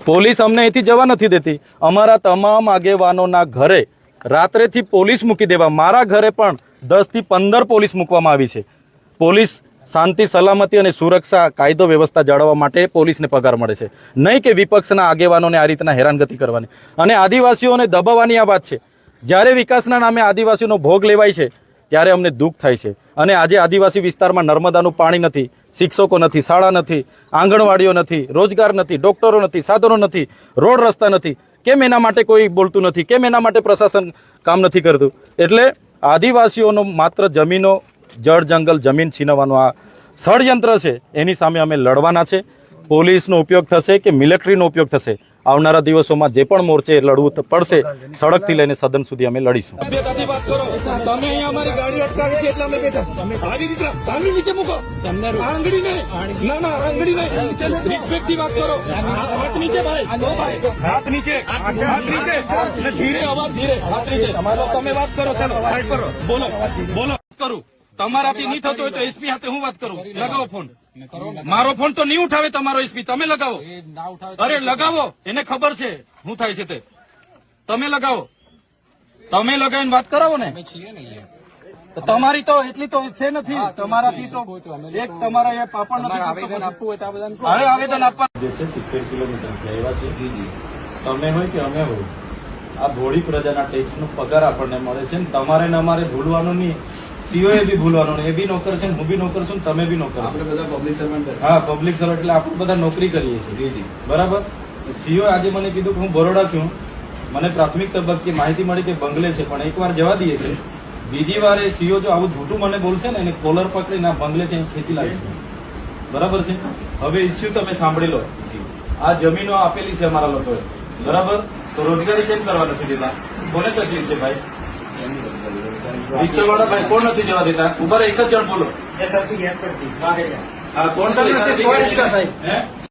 Police અમને અહીંથી જવા નથી દેતી. અમારા તમામ આગેવાનોના ઘરે રાત્રેથી પોલીસ મૂકી દેવા. મારા ઘરે પણ 10 થી 15 પોલીસ મૂકવામાં આવી છે. પોલીસ શાંતિ સલામતી અને સુરક્ષા કાયદો વ્યવસ્થા જાળવવા માટે પોલીસને પગાર મળે છે, નહીં કે વિપક્ષના આગેવાનોને આ રીતના હેરાનગતિ કરવાની અને આદિવાસીઓને દબાવવાની આ વાત છે. જ્યારે વિકાસના નામે આદિવાસીઓનો ભોગ લેવાય છે ત્યારે અમને દુઃખ થાય છે. અને આજે આદિવાસી વિસ્તારમાં નર્મદાનું પાણી નથી, શિક્ષકો નથી, શાળા નથી, આંગણવાડીઓ નથી, રોજગાર નથી, ડોક્ટરો નથી, સાધનો નથી, રોડ રસ્તા નથી. કેમ એના માટે કોઈ બોલતું નથી? કેમ એના માટે પ્રશાસન કામ નથી કરતું? એટલે આદિવાસીઓનો માત્ર જમીનો, જળ જંગલ, જમીન છીનવવાનું આ ષડયંત્ર છે, એની સામે અમે લડવાના છે. પોલીસનો ઉપયોગ થશે કે મિલિટરીનો ઉપયોગ થશે, આવનારા દિવસોમાં જે પણ મોરચે લડવું પડશે, સડકથી લઈને સદન સુધી અમે લડીશું. તમારાથી નહીં થતો હોય તો એસપી સાથે હું વાત કરું. લગાવો ફોન. મારો ફોન તો નહીં ઉઠાવે તમારો એસપી. તમે લગાવો. અરે લગાવો, એને ખબર છે શું થાય છે તે. તમે લગાવો. તમે લગાવીને વાત કરાવો ને. તમારી તો એટલી તો છે નથી. તમારાથી તો એક તમારા એ પાપડ નથી. આવેદન આપવું હોય તો આવેદન આપવા 70 કિલોમીટર આવ્યા છે. તમે હોય કે અમે હોય, આ ભોળી પ્રજાના ટેક્સનો પગાર આપણને મળે છે ને તમારે ને અમારે ભૂલવાનું નહીં. સીઓએ બી ભૂલવાનું નહીં. એ બી નોકર છે, હું બી નોકર છું, તમે બી નોકર. આપણે બધા પબ્લિક સર્વન્ટ. હા, પબ્લિક સર્વન્ટ એટલે આપણે બધા નોકરી કરીએ છીએ. બરાબર. સીઓ આજે મને કીધું કે હું બરોડા છું, મને પ્રાથમિક તબક્કે માહિતી મળી કે બંગલે છે, પણ એકવાર જવા દઈએ છે. બીજી વાર એ સીઓ જો આવું જૂઠું મને બોલશે ને, એને કોલર પકડીને બંગલે ત્યાં ખેંચી લાવીશું. બરાબર છે. હવે ઇસ્યુ તમે સાંભળી લો. આ જમીનો આપેલી છે અમારા લોકોએ. બરાબર. તો રોજગારી કેમ કરવાનું છે દીધા? કોને તકલીફ છે ભાઈ? રિક્ષાવાળા ભાઈ કોણ નથી જવા દેતા? ઉભા એક જ જણ બોલો. હા, કોણ સાહેબ?